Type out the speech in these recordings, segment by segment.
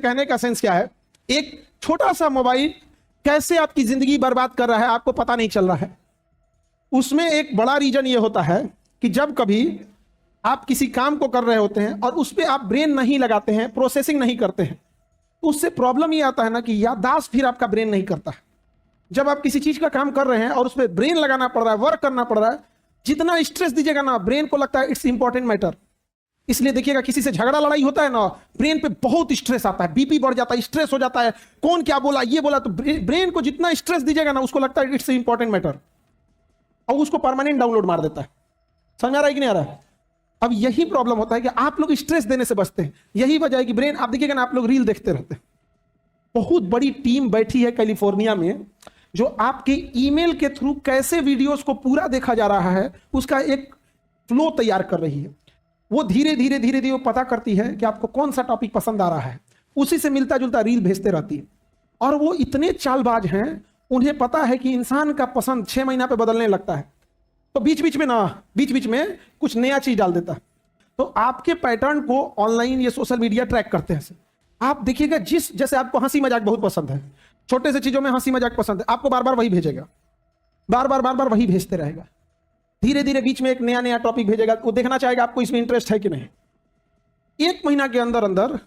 कहने का सेंस क्या है, एक छोटा सा मोबाइल कैसे आपकी जिंदगी बर्बाद कर रहा है आपको पता नहीं चल रहा है। उसमें एक बड़ा रीजन ये होता है कि जब कभी आप किसी काम को कर रहे होते हैं और उस पर आप ब्रेन नहीं लगाते हैं, प्रोसेसिंग नहीं करते हैं, तो उससे प्रॉब्लम ये आता है ना कि याददाश्त फिर आपका ब्रेन नहीं करता है। जब आप किसी चीज का काम कर रहे हैं और उस पर ब्रेन लगाना पड़ रहा है, वर्क करना पड़ रहा है, जितना स्ट्रेस दीजिएगा ना ब्रेन को लगता है इट्स इंपॉर्टेंट मैटर। इसलिए देखिएगा किसी से झगड़ा लड़ाई होता है ना, ब्रेन पे बहुत स्ट्रेस आता है, बीपी बढ़ जाता है, स्ट्रेस हो जाता है, कौन क्या बोला ये बोला, तो ब्रेन को जितना स्ट्रेस दीजिएगा ना उसको लगता है इट्स इंपॉर्टेंट मैटर और उसको परमानेंट डाउनलोड मार देता है। समझ आ रहा है कि नहीं आ रहा है? अब यही प्रॉब्लम होता है कि आप लोग स्ट्रेस देने से बचते हैं। यही वजह है कि ब्रेन, आप देखिएगा ना आप लोग रील देखते रहते हैं। बहुत बड़ी टीम बैठी है कैलिफोर्निया में जो आपके ईमेल के थ्रू कैसे वीडियोस को पूरा देखा जा रहा है उसका एक फ्लो तैयार कर रही है। वो धीरे धीरे धीरे धीरे वो पता करती है कि आपको कौन सा टॉपिक पसंद आ रहा है, उसी से मिलता जुलता रील भेजते रहती है। और वो इतने चालबाज हैं, उन्हें पता है कि इंसान का पसंद 6 महीना पे बदलने लगता है, तो बीच बीच में कुछ नया चीज डाल देता है। तो आपके पैटर्न को ऑनलाइन ये सोशल मीडिया ट्रैक करते हैं। आप देखिएगा जैसे आपको हंसी मजाक बहुत पसंद है, छोटे से चीजों में हंसी मजाक पसंद है, आपको बार बार वही भेजेगा, बार बार वही भेजते रहेगा। धीरे धीरे बीच में एक नया टॉपिक भेजेगा, वो देखना चाहेगा आपको इसमें इंटरेस्ट है कि नहीं। 1 महीना के अंदर अंदर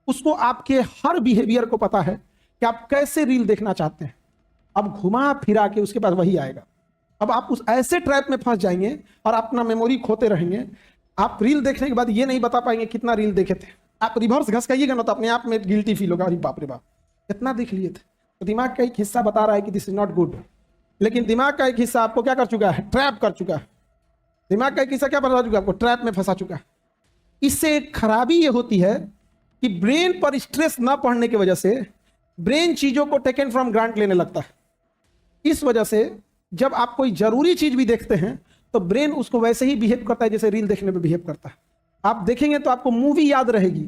उसको आपके हर बिहेवियर को पता है कि आप कैसे रील देखना चाहते हैं। अब घुमा फिरा के उसके पास वही आएगा। अब आप उस ऐसे ट्रैप में फंस जाएंगे और अपना मेमोरी खोते रहेंगे। आप रील देखने के बाद ये नहीं बता पाएंगे कितना रील देखे थे। आप रिवर्स घसकाइएगा ना तो अपने आप में गिल्टी फील होगा, अरे बाप रे बाप कितना देख लिए थे। तो दिमाग का एक हिस्सा बता रहा है कि दिस इज नॉट गुड, लेकिन दिमाग का एक हिस्सा आपको क्या कर चुका है, ट्रैप कर चुका है। दिमाग का एक हिस्सा क्या बता चुका है, आपको ट्रैप में फंसा चुका है। इससे एक खराबी ये होती है कि ब्रेन पर स्ट्रेस ना पड़ने की वजह से ब्रेन चीजों को टेकन फ्रॉम ग्रांट लेने लगता है। इस वजह से जब आप कोई जरूरी चीज भी देखते हैं तो ब्रेन उसको वैसे ही बिहेव करता है जैसे रील देखने पे बिहेव करता है। आप देखेंगे तो आपको मूवी याद रहेगी,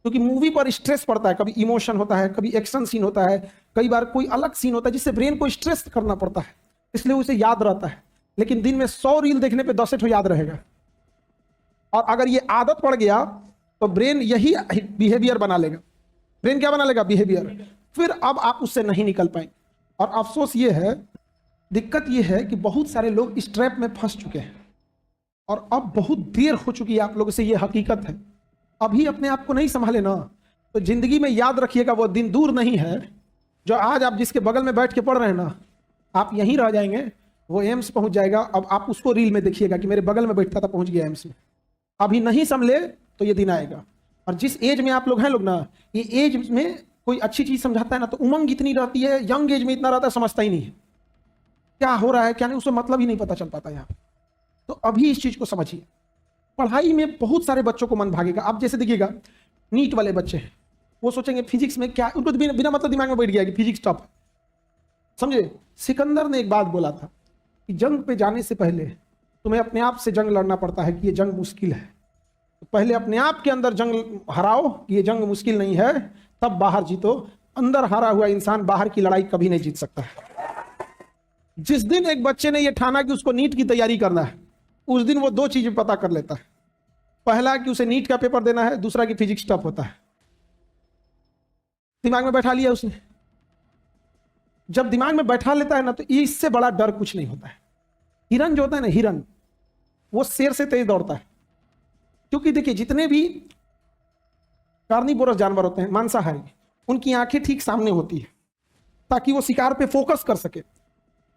क्योंकि मूवी पर स्ट्रेस पड़ता है, कभी इमोशन होता है, कभी एक्शन सीन होता है, कई बार कोई अलग सीन होता है जिससे ब्रेन को स्ट्रेस करना पड़ता है, इसलिए उसे याद रहता है। लेकिन दिन में 100 रील देखने पे 10 याद रहेगा। और अगर ये आदत पड़ गया तो ब्रेन यही बिहेवियर बना लेगा। ब्रेन क्या बना लेगा, बिहेवियर। फिर अब आप उससे नहीं निकल पाएंगे। और अफसोस ये है, दिक्कत ये है कि बहुत सारे लोग इस ट्रैप में फंस चुके हैं और अब बहुत देर हो चुकी है आप लोगों से, ये हकीकत है। अभी अपने आप को नहीं संभाले ना तो जिंदगी में याद रखिएगा वो दिन दूर नहीं है जो आज आप जिसके बगल में बैठ के पढ़ रहे हैं ना, आप यहीं रह जाएंगे, वो एम्स पहुंच जाएगा। अब आप उसको रील में देखिएगा कि मेरे बगल में बैठता था, पहुंच गया एम्स में। अभी नहीं संभले तो ये दिन आएगा। और जिस एज में आप लोग हैं लोग ना, ये एज में कोई अच्छी चीज समझाता है ना तो उमंग इतनी रहती है, यंग एज में इतना रहता है, समझता ही नहीं है क्या हो रहा है क्या नहीं, उसे मतलब ही नहीं पता चल पाता यहाँ। तो अभी इस चीज को समझिए। पढ़ाई में बहुत सारे बच्चों को मन भागेगा। आप जैसे देखिएगा नीट वाले बच्चे हैं, वो सोचेंगे फिजिक्स में क्या, उनको बिना मतलब दिमाग में बैठ गया कि फिजिक्स टॉप है। समझे, सिकंदर ने एक बात बोला था कि जंग पे जाने से पहले तुम्हें अपने आप से जंग लड़ना पड़ता है कि ये जंग मुश्किल है। तो पहले अपने आप के अंदर जंग हराओ कि ये जंग मुश्किल नहीं है, तब बाहर जीतो। अंदर हारा हुआ इंसान बाहर की लड़ाई कभी नहीं जीत सकता है। जिस दिन एक बच्चे ने यह ठाना कि उसको नीट की तैयारी करना है, उस दिन वो 2 चीजें पता कर लेता है। पहला कि उसे नीट का पेपर देना है, दूसरा कि फिजिक्स टफ होता है। दिमाग में बैठा लिया उसने। जब दिमाग में बैठा लेता है ना तो इससे बड़ा डर कुछ नहीं होता है। हिरन जो होता है ना, हिरन वो शेर से तेज दौड़ता है। क्योंकि देखिए जितने भी कार्निवोरस जानवर होते हैं, मांसाहारी, उनकी आंखें ठीक सामने होती है ताकि वो शिकार पे फोकस कर सके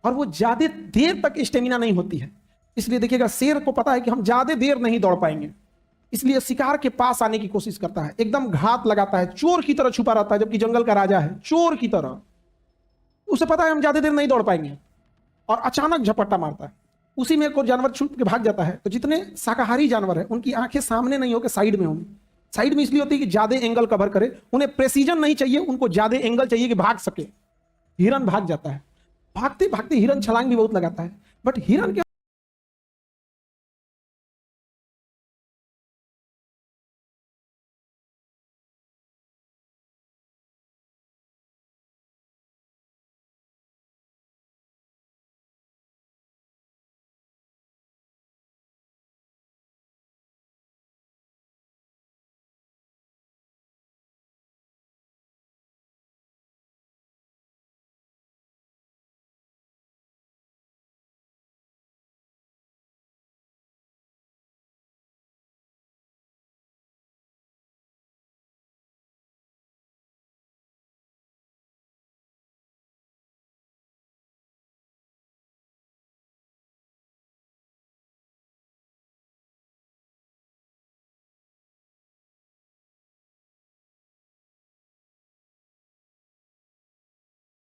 और वो ज्यादा देर तक स्टेमिना नहीं होती है। इसलिए देखिएगा शेर को पता है कि हम ज्यादा देर नहीं दौड़ पाएंगे, इसलिए शिकार के पास आने की कोशिश करता है, एकदम घात लगाता है, चोर की तरह छुपा रहता है। जबकि जंगल का राजा है, चोर की तरह, उसे पता है हम ज्यादा देर नहीं दौड़ पाएंगे और अचानक झपट्टा मारता है। उसी में कोई जानवर छुप के भाग जाता है। तो जितने शाकाहारी जानवर हैं उनकी आंखें सामने नहीं होकर साइड में होंगी। साइड में इसलिए होती है कि ज्यादा एंगल कवर करे, उन्हें प्रेसिजन नहीं चाहिए, उनको ज्यादा एंगल चाहिए कि भाग सके। हिरन भाग जाता है, भागते भागते हिरन छलांग भी बहुत लगाता है, बट हिरन के